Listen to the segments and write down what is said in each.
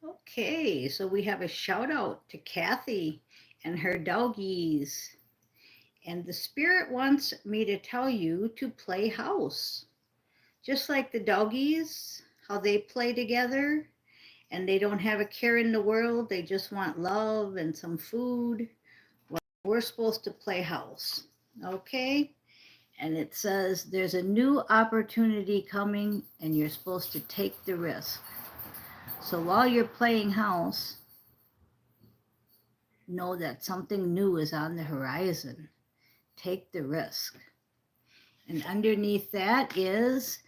Okay, so we have a shout out to Kathy and her doggies. And the spirit wants me to tell you to play house. Just like the doggies, how they play together and they don't have a care in the world, they just want love and some food. Well, we're supposed to play house. Okay? And it says there's a new opportunity coming and you're supposed to take the risk. So while you're playing house, know that something new is on the horizon. Take the risk. And underneath that is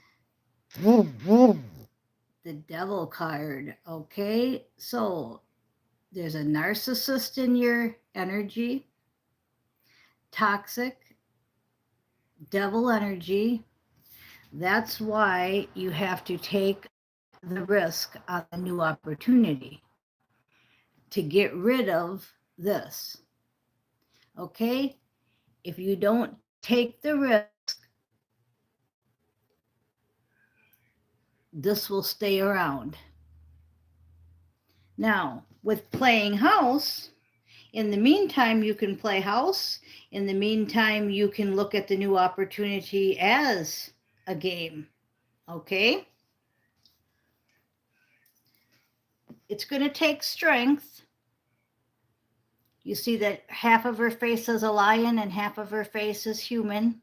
the devil card. Okay, so there's a narcissist in your energy, toxic, devil energy. That's why you have to take the risk on the new opportunity to get rid of this. Okay, if you don't take the risk, this will stay around. Now, with playing house, in the meantime, you can play house. In the meantime, you can look at the new opportunity as a game. Okay? It's going to take strength. You see that half of her face is a lion and half of her face is human.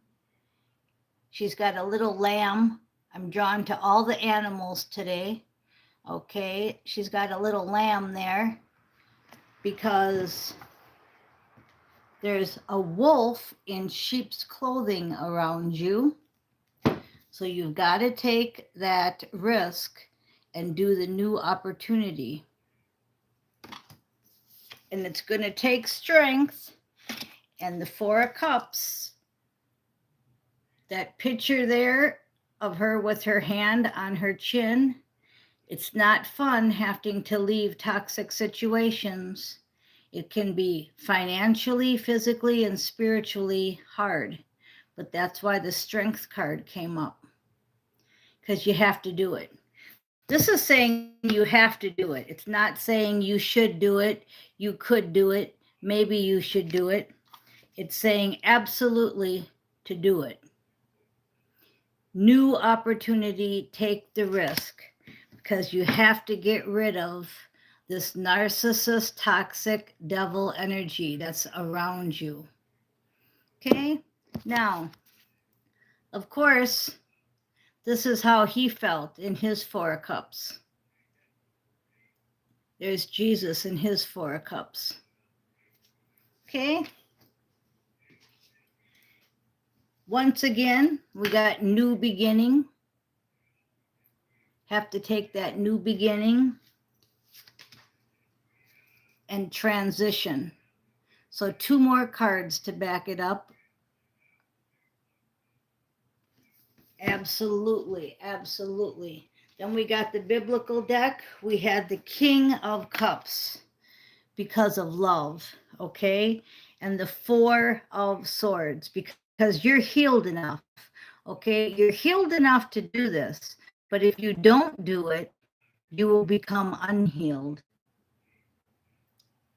She's got a little lamb. I'm drawn to all the animals today. Okay? She's got a little lamb there because there's a wolf in sheep's clothing around you. So you've got to take that risk and do the new opportunity. And it's going to take strength. And the Four of Cups, that picture there of her with her hand on her chin, it's not fun having to leave toxic situations. It can be financially, physically, and spiritually hard. But that's why the strength card came up, because you have to do it. This is saying you have to do it. It's not saying you should do it, you could do it, maybe you should do it. It's saying absolutely to do it. New opportunity, take the risk, because you have to get rid of this narcissist, toxic devil energy that's around you. Okay? Now, of course, this is how he felt in his Four of Cups. There's Jesus in his Four of Cups. Okay? Once again, we got new beginning. Have to take that new beginning and transition. So 2 more cards to back it up. Absolutely, absolutely. Then we got the biblical deck. We had the King of Cups because of love, okay? And the Four of Swords because you're healed enough, okay? You're healed enough to do this. But if you don't do it, you will become unhealed.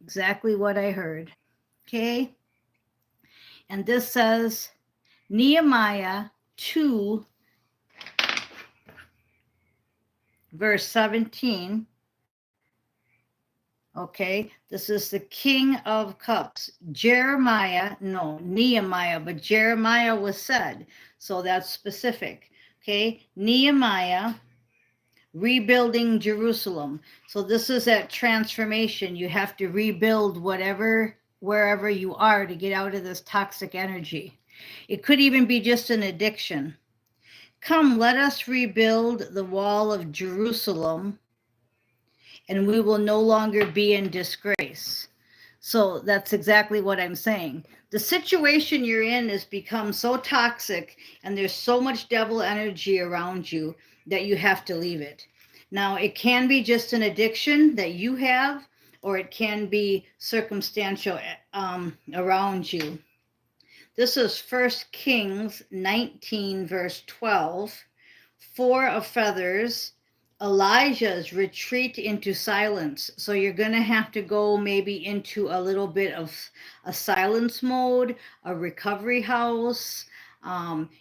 Exactly what I heard, okay? And this says Nehemiah 2, verse 17. Okay, this is the King of Cups. Nehemiah, but Jeremiah was said. So that's specific. Okay, Nehemiah rebuilding Jerusalem. So this is that transformation. You have to rebuild wherever you are to get out of this toxic energy. It could even be just an addiction. Come, let us rebuild the wall of Jerusalem, and we will no longer be in disgrace. So that's exactly what I'm saying. The situation you're in has become so toxic and there's so much devil energy around you that you have to leave it. Now, it can be just an addiction that you have, or it can be circumstantial around you. This is 1 Kings 19, verse 12. 4 of feathers Elijah's retreat into silence. So you're going to have to go maybe into a little bit of a silence mode, a recovery house.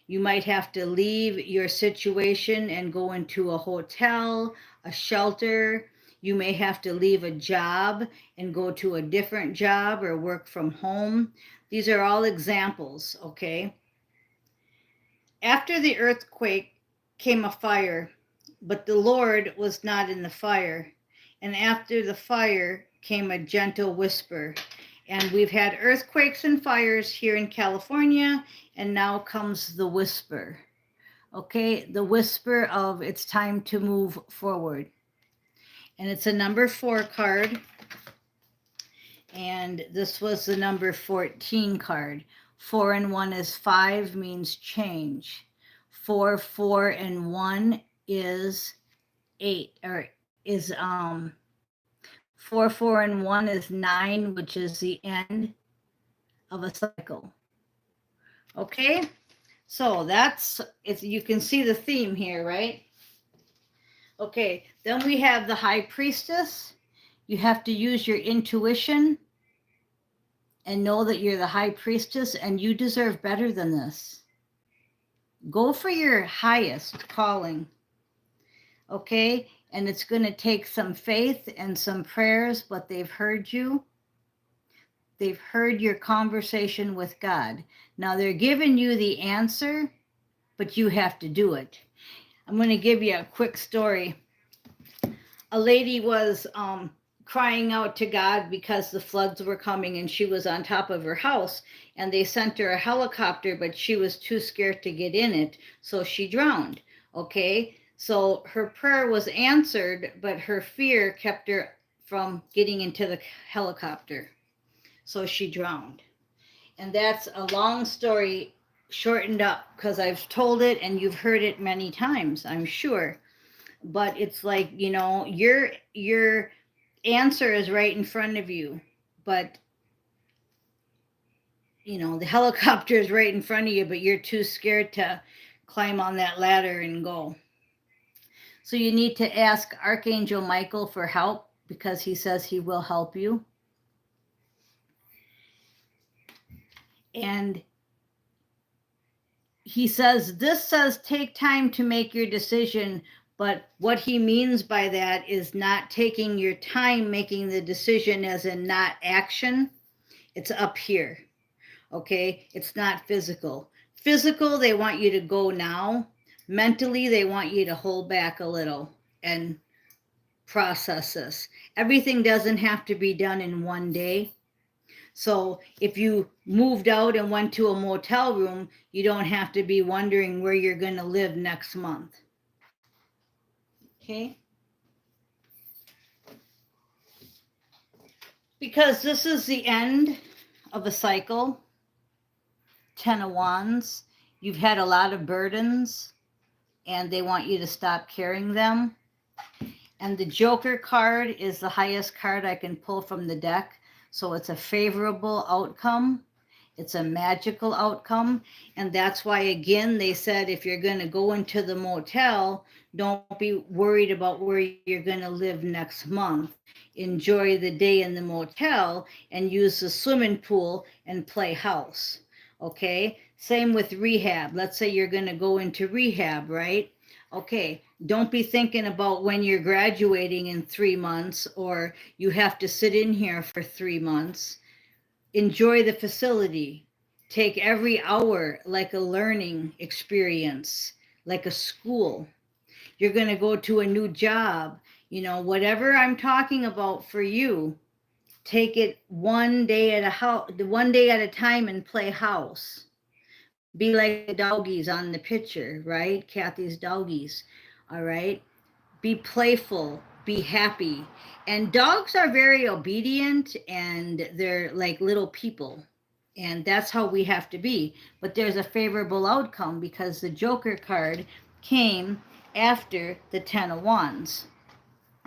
You might have to leave your situation and go into a hotel, a shelter. You may have to leave a job and go to a different job or work from home. These are all examples, okay? After the earthquake came a fire, but the Lord was not in the fire. And after the fire came a gentle whisper. And we've had earthquakes and fires here in California, and now comes the whisper. Okay, the whisper of it's time to move forward. And it's a number 4 card. And this was the number 14 card. 4 and 1 is 5, means change. 4, 4 and 1 is 8, or is 4, 4 and 1 is 9, which is the end of a cycle. Okay, so that's, if you can see the theme here, right? Okay, then we have the high priestess. You have to use your intuition and know that you're the high priestess and you deserve better than this. Go for your highest calling, okay? And it's going to take some faith and some prayers, but they've heard you. They've heard your conversation with God. Now they're giving you the answer, but you have to do it. I'm going to give you a quick story. A lady was crying out to God because the floods were coming and she was on top of her house, and they sent her a helicopter, but she was too scared to get in it, so she drowned. Okay, so her prayer was answered, but her fear kept her from getting into the helicopter, so she drowned. And that's a long story shortened up because I've told it and you've heard it many times, I'm sure. But it's like, you know, your answer is right in front of you, but you know, the helicopter is right in front of you, but you're too scared to climb on that ladder and go. So you need to ask Archangel Michael for help because he says he will help you. And he says, this says take time to make your decision, but what he means by that is not taking your time making the decision as in not action. It's up here, okay? It's not physical. Physical, they want you to go now. Mentally, they want you to hold back a little and process this. Everything doesn't have to be done in one day. So if you moved out and went to a motel room, you don't have to be wondering where you're going to live next month. Okay? Because this is the end of a cycle. 10 of Wands. You've had a lot of burdens and they want you to stop carrying them. And the Joker card is the highest card I can pull from the deck. So it's a favorable outcome. It's a magical outcome. And that's why, again, they said if you're going to go into the motel, don't be worried about where you're going to live next month. Enjoy the day in the motel and use the swimming pool and play house. Okay? Same with rehab. Let's say you're going to go into rehab, right? Okay, don't be thinking about when you're graduating in 3 months or you have to sit in here for 3 months. Enjoy the facility. Take every hour like a learning experience, like a school. You're going to go to a new job. You know, whatever I'm talking about for you, take it one day at a time and play house. Be like the doggies on the picture, right? Kathy's doggies. All right. Be playful, be happy. And dogs are very obedient and they're like little people. And that's how we have to be. But there's a favorable outcome because the Joker card came after the 10 of Wands.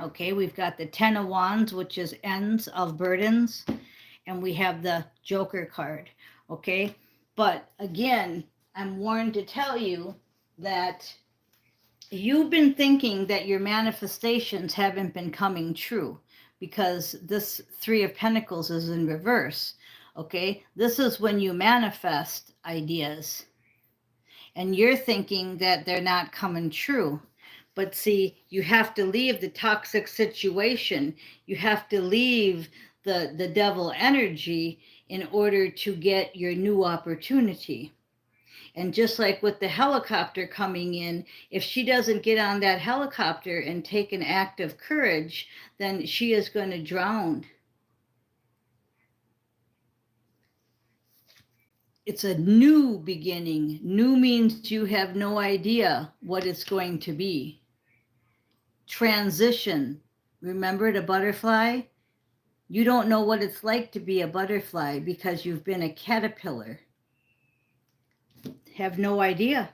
Okay, we've got the 10 of Wands, which is ends of burdens, and we have the Joker card. Okay, but again, I'm warned to tell you that you've been thinking that your manifestations haven't been coming true because this Three of Pentacles is in reverse. Okay, this is when you manifest ideas and you're thinking that they're not coming true. But see, you have to leave the toxic situation. You have to leave the devil energy in order to get your new opportunity. And just like with the helicopter coming in, if she doesn't get on that helicopter and take an act of courage, then she is going to drown. It's a new beginning. New means you have no idea what it's going to be. Transition. Remember the butterfly? You don't know what it's like to be a butterfly because you've been a caterpillar. Have no idea.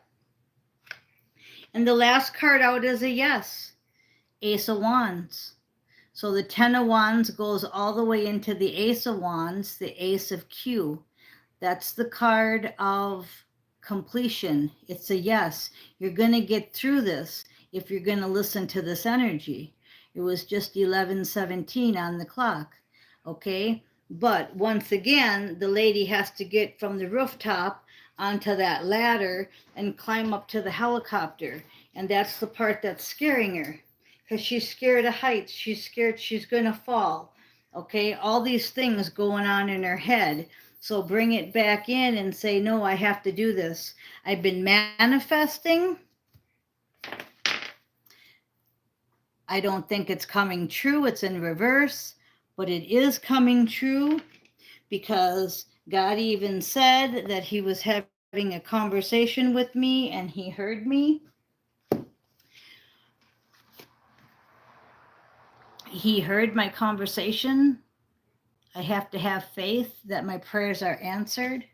And the last card out is a yes. Ace of Wands. So the Ten of Wands goes all the way into the Ace of Wands, the Ace of Q. That's the card of completion. It's a yes. You're going to get through this if you're going to listen to this energy. It was just 11:17 on the clock. Okay? But once again, the lady has to get from the rooftop onto that ladder and climb up to the helicopter. And that's the part that's scaring her because she's scared of heights. She's scared she's going to fall. Okay? All these things going on in her head. So bring it back in and say, no, I have to do this. I've been manifesting. I don't think it's coming true. It's in reverse, but it is coming true because God even said that he was having a conversation with me and he heard me. He heard my conversation. I have to have faith that my prayers are answered.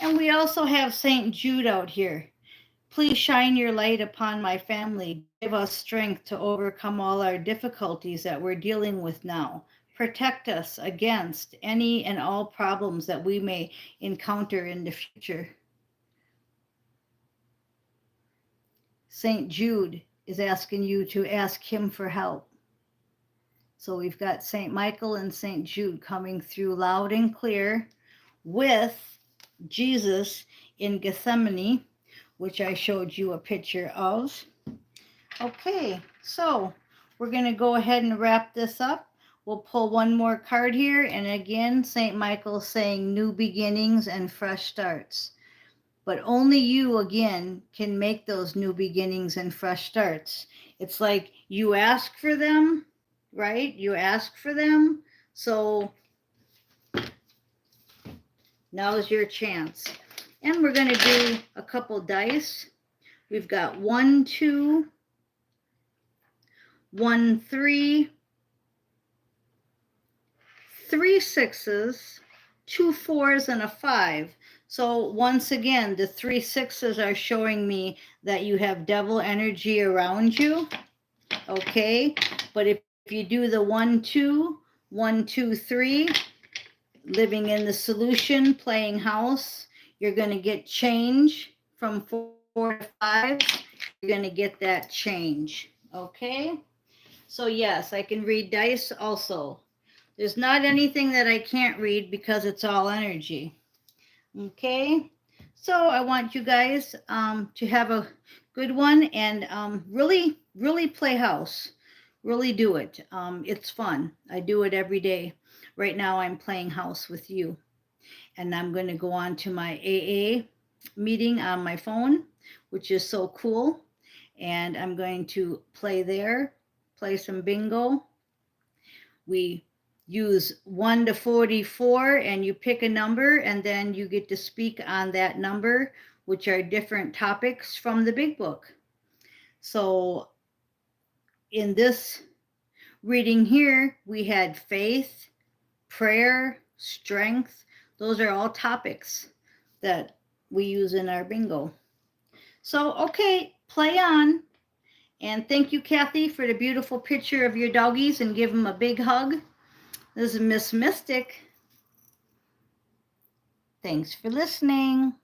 And we also have St. Jude out here. Please shine your light upon my family. Give us strength to overcome all our difficulties that we're dealing with now. Protect us against any and all problems that we may encounter in the future. St. Jude is asking you to ask him for help. So we've got St. Michael and St. Jude coming through loud and clear with Jesus in Gethsemane, which I showed you a picture of. Okay, so we're going to go ahead and wrap this up. We'll pull one more card here. And again, St. Michael saying new beginnings and fresh starts. But only you, again, can make those new beginnings and fresh starts. It's like you ask for them, right? You ask for them. So now's your chance. And we're going to do a couple dice. We've got 1, 2, 1, 3, 3 6s, 2 4s, and a 5. So once again, the 3 6s are showing me that you have devil energy around you. Okay, but if you do the 1, 2, 1, 2, 3, living in the solution, playing house, you're going to get change from 4 to 5. You're going to get that change. Okay, so yes, I can read dice also. There's not anything that I can't read because it's all energy. Okay, so I want you guys to have a good one and really, really play house. Really do it. It's fun. I do it every day. Right now I'm playing house with you. And I'm going to go on to my AA meeting on my phone, which is so cool. And I'm going to play there, play some bingo. We use 1 to 44 and you pick a number and then you get to speak on that number, which are different topics from the big book. So in this reading here, we had faith, prayer, strength. Those are all topics that we use in our bingo. So, okay, play on. And thank you, Kathy, for the beautiful picture of your doggies and give them a big hug. This is Miss Mystic. Thanks for listening.